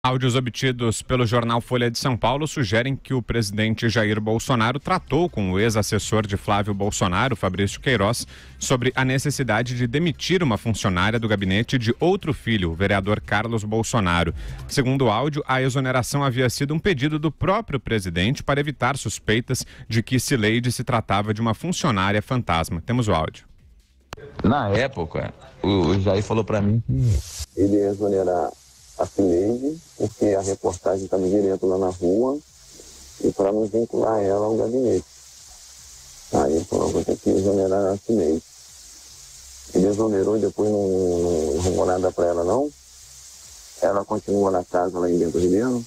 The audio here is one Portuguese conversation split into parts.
Áudios obtidos pelo jornal Folha de São Paulo sugerem que o presidente Jair Bolsonaro tratou com o ex-assessor de Flávio Bolsonaro, Fabrício Queiroz, sobre a necessidade de demitir uma funcionária do gabinete de outro filho, o vereador Carlos Bolsonaro. Segundo o áudio, a exoneração havia sido um pedido do próprio presidente para evitar suspeitas de que Cileide se tratava de uma funcionária fantasma. Temos o áudio. Na época, o Jair falou para mim que ele ia exonerar a Cileide, porque a reportagem estava direto lá na rua, e para não vincular ela ao gabinete. Aí ele falou, vou ter que exonerar a Cileide. Ele exonerou e depois não arrumou nada para ela, não. Ela continua na casa lá em Bento Ribeiro.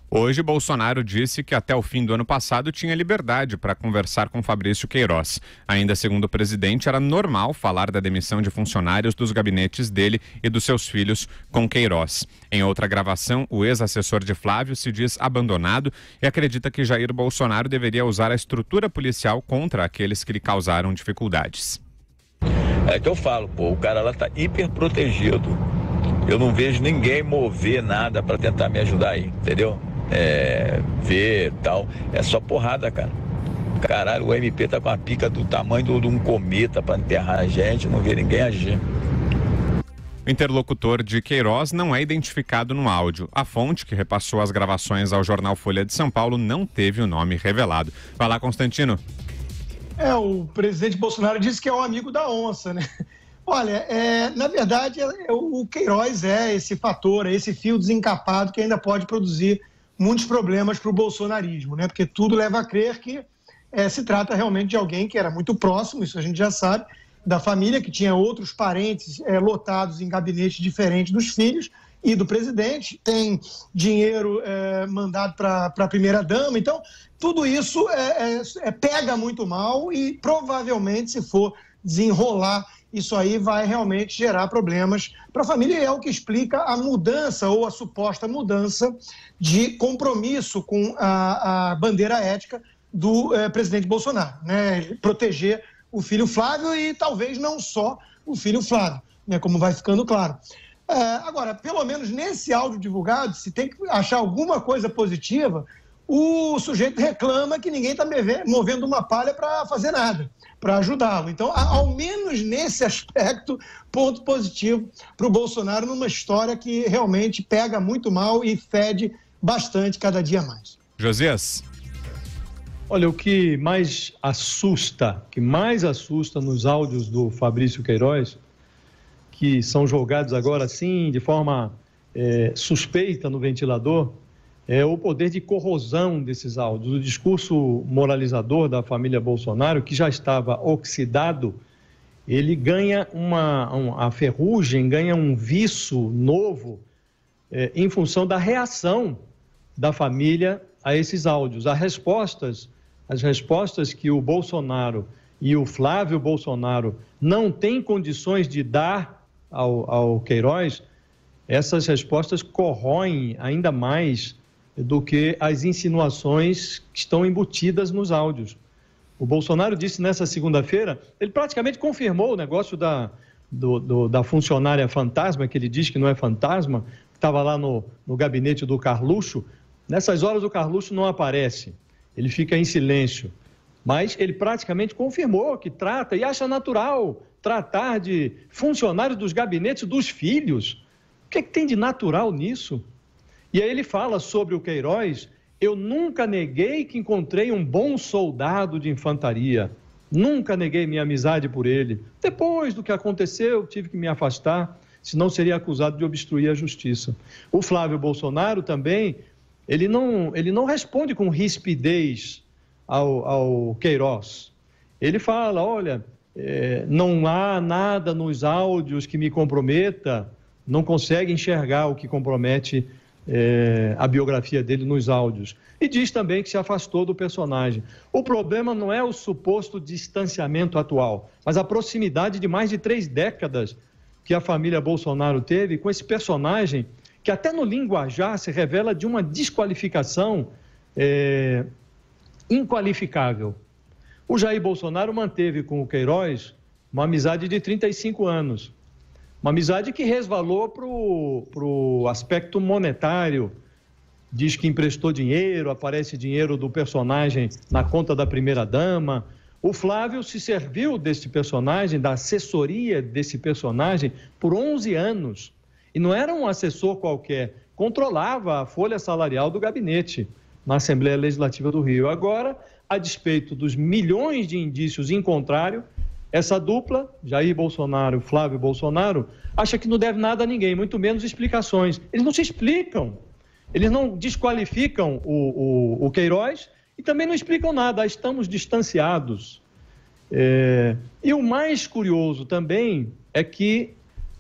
Hoje, Bolsonaro disse que até o fim do ano passado tinha liberdade para conversar com Fabrício Queiroz. Ainda segundo o presidente, era normal falar da demissão de funcionários dos gabinetes dele e dos seus filhos com Queiroz. Em outra gravação, o ex-assessor de Flávio se diz abandonado e acredita que Jair Bolsonaro deveria usar a estrutura policial contra aqueles que lhe causaram dificuldades. É que eu falo, o cara lá tá hiper protegido. Eu não vejo ninguém mover nada para tentar me ajudar aí, entendeu? Ver e tal, é só porrada, cara. Caralho, o MP tá com a pica do tamanho de um cometa para enterrar a gente, não vê ninguém agir. O interlocutor de Queiroz não é identificado no áudio. A fonte que repassou as gravações ao jornal Folha de São Paulo não teve o nome revelado. Vai lá, Constantino. O presidente Bolsonaro disse que é um amigo da onça, né? Olha, na verdade, o Queiroz é esse fator, é esse fio desencapado que ainda pode produzir muitos problemas para o bolsonarismo, né? Porque tudo leva a crer que se trata realmente de alguém que era muito próximo, isso a gente já sabe, da família, que tinha outros parentes lotados em gabinetes diferentes dos filhos e do presidente, tem dinheiro mandado para a primeira-dama, então tudo isso pega muito mal e provavelmente, se for desenrolar, isso aí vai realmente gerar problemas para a família e é o que explica a mudança ou a suposta mudança de compromisso com a bandeira ética do presidente Bolsonaro, né? Proteger o filho Flávio e talvez não só o filho Flávio, né? Como vai ficando claro. Agora, pelo menos nesse áudio divulgado, se tem que achar alguma coisa positiva, o sujeito reclama que ninguém está movendo uma palha para fazer nada, para ajudá-lo. Então, ao menos nesse aspecto, ponto positivo para o Bolsonaro numa história que realmente pega muito mal e fede bastante cada dia mais. Josias. Olha, o que mais assusta nos áudios do Fabrício Queiroz, que são jogados agora assim, de forma suspeita no ventilador, é o poder de corrosão desses áudios. O discurso moralizador da família Bolsonaro, que já estava oxidado, ele ganha a ferrugem, ganha um viço novo em função da reação da família a esses áudios. As respostas que o Bolsonaro e o Flávio Bolsonaro não têm condições de dar ao Queiroz, essas respostas corroem ainda mais do que as insinuações que estão embutidas nos áudios. O Bolsonaro disse nessa segunda-feira, ele praticamente confirmou o negócio da funcionária fantasma, que ele diz que não é fantasma, que estava lá no gabinete do Carluxo. Nessas horas o Carluxo não aparece, ele fica em silêncio, mas ele praticamente confirmou que trata e acha natural tratar de funcionários dos gabinetes dos filhos. O que tem de natural nisso? E aí ele fala sobre o Queiroz: eu nunca neguei que encontrei um bom soldado de infantaria, nunca neguei minha amizade por ele. Depois do que aconteceu, tive que me afastar, senão seria acusado de obstruir a justiça. O Flávio Bolsonaro também, ele não responde com rispidez ao Queiroz. Ele fala: olha, não há nada nos áudios que me comprometa, não consegue enxergar o que compromete a biografia dele nos áudios. E diz também que se afastou do personagem. O problema não é o suposto distanciamento atual, mas a proximidade de mais de 3 décadas que a família Bolsonaro teve com esse personagem, que até no linguajar se revela de uma desqualificação inqualificável. O Jair Bolsonaro manteve com o Queiroz uma amizade de 35 anos. Uma amizade que resvalou para o aspecto monetário. Diz que emprestou dinheiro, aparece dinheiro do personagem na conta da primeira-dama. O Flávio se serviu desse personagem, da assessoria desse personagem, por 11 anos. E não era um assessor qualquer, controlava a folha salarial do gabinete na Assembleia Legislativa do Rio. Agora, a despeito dos milhões de indícios em contrário, essa dupla, Jair Bolsonaro e Flávio Bolsonaro, acha que não deve nada a ninguém, muito menos explicações. Eles não se explicam, eles não desqualificam o Queiroz e também não explicam nada, estamos distanciados. E o mais curioso também é que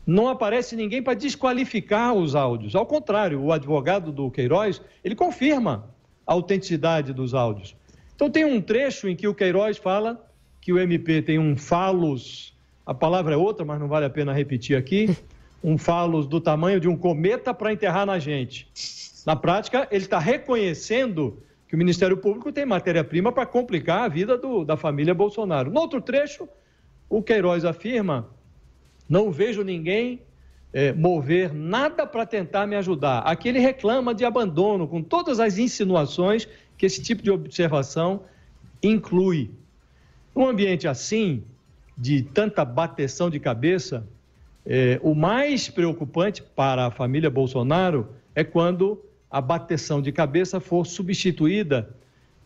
não aparece ninguém para desqualificar os áudios. Ao contrário, o advogado do Queiroz, ele confirma a autenticidade dos áudios. Então tem um trecho em que o Queiroz fala que o MP tem um falos, a palavra é outra, mas não vale a pena repetir aqui, um falos do tamanho de um cometa para enterrar na gente. Na prática, ele está reconhecendo que o Ministério Público tem matéria-prima para complicar a vida da família Bolsonaro. No outro trecho, o Queiroz afirma: não vejo ninguém mover nada para tentar me ajudar. Aqui ele reclama de abandono, com todas as insinuações que esse tipo de observação inclui. Num ambiente assim, de tanta bateção de cabeça, o mais preocupante para a família Bolsonaro é quando a bateção de cabeça for substituída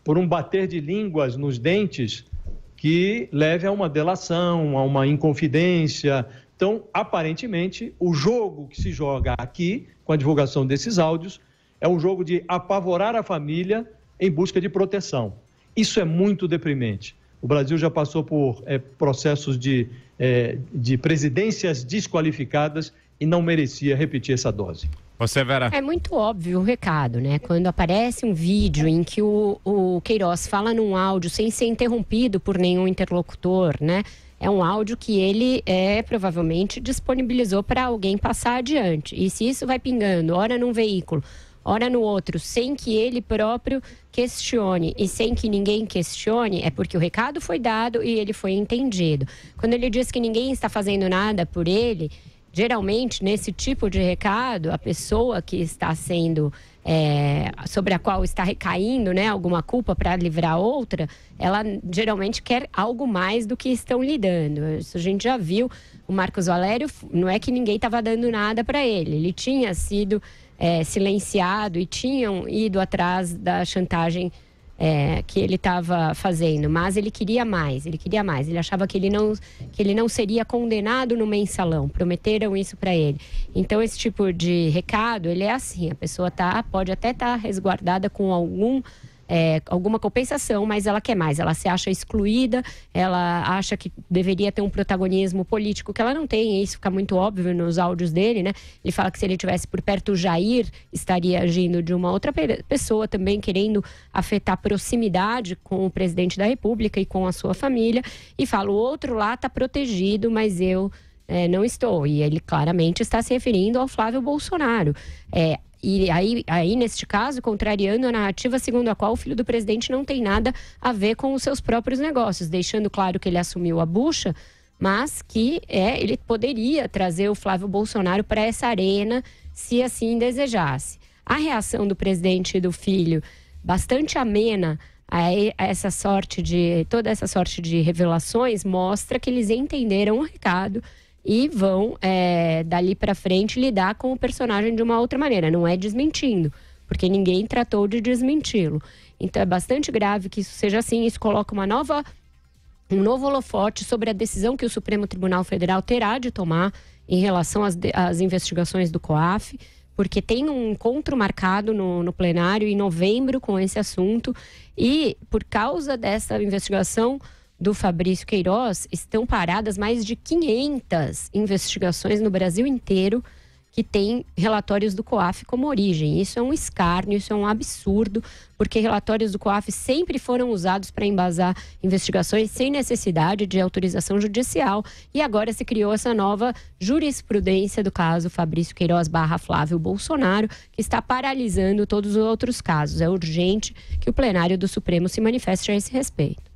por um bater de línguas nos dentes que leve a uma delação, a uma inconfidência. Então, aparentemente, o jogo que se joga aqui, com a divulgação desses áudios, é um jogo de apavorar a família em busca de proteção. Isso é muito deprimente. O Brasil já passou por processos de presidências desqualificadas e não merecia repetir essa dose. Você, Vera? É muito óbvio o recado, né? Quando aparece um vídeo em que o Queiroz fala num áudio sem ser interrompido por nenhum interlocutor, né? É um áudio que ele provavelmente disponibilizou para alguém passar adiante. E se isso vai pingando, ora num veículo, ora no outro, sem que ele próprio questione e sem que ninguém questione, é porque o recado foi dado e ele foi entendido. Quando ele diz que ninguém está fazendo nada por ele, geralmente, nesse tipo de recado, a pessoa que está sendo, sobre a qual está recaindo, né, alguma culpa para livrar outra, ela geralmente quer algo mais do que estão lhe dando. Isso a gente já viu. O Marcos Valério, não é que ninguém estava dando nada para ele. Ele tinha sido silenciado e tinham ido atrás da chantagem que ele estava fazendo, mas ele queria mais, ele achava que ele não seria condenado no mensalão, prometeram isso para ele. Então esse tipo de recado, ele é assim, a pessoa pode até estar resguardada com alguma compensação, mas ela quer mais, ela se acha excluída, ela acha que deveria ter um protagonismo político que ela não tem, e isso fica muito óbvio nos áudios dele, né? Ele fala que se ele tivesse por perto o Jair, estaria agindo de uma outra pessoa também, querendo afetar proximidade com o presidente da República e com a sua família, e fala, o outro lá está protegido, mas eu não estou, e ele claramente está se referindo ao Flávio Bolsonaro. E aí, neste caso, contrariando a narrativa segundo a qual o filho do presidente não tem nada a ver com os seus próprios negócios, deixando claro que ele assumiu a bucha, mas que ele poderia trazer o Flávio Bolsonaro para essa arena, se assim desejasse. A reação do presidente e do filho, bastante amena a toda essa sorte de revelações, mostra que eles entenderam o recado e vão, dali para frente, lidar com o personagem de uma outra maneira. Não é desmentindo, porque ninguém tratou de desmenti-lo. Então é bastante grave que isso seja assim. Isso coloca um novo holofote sobre a decisão que o Supremo Tribunal Federal terá de tomar em relação às investigações do COAF, porque tem um encontro marcado no plenário em novembro com esse assunto. E por causa dessa investigação do Fabrício Queiroz, estão paradas mais de 500 investigações no Brasil inteiro que têm relatórios do COAF como origem. Isso é um escárnio, isso é um absurdo, porque relatórios do COAF sempre foram usados para embasar investigações sem necessidade de autorização judicial. E agora se criou essa nova jurisprudência do caso Fabrício Queiroz / Flávio Bolsonaro, que está paralisando todos os outros casos. É urgente que o plenário do Supremo se manifeste a esse respeito.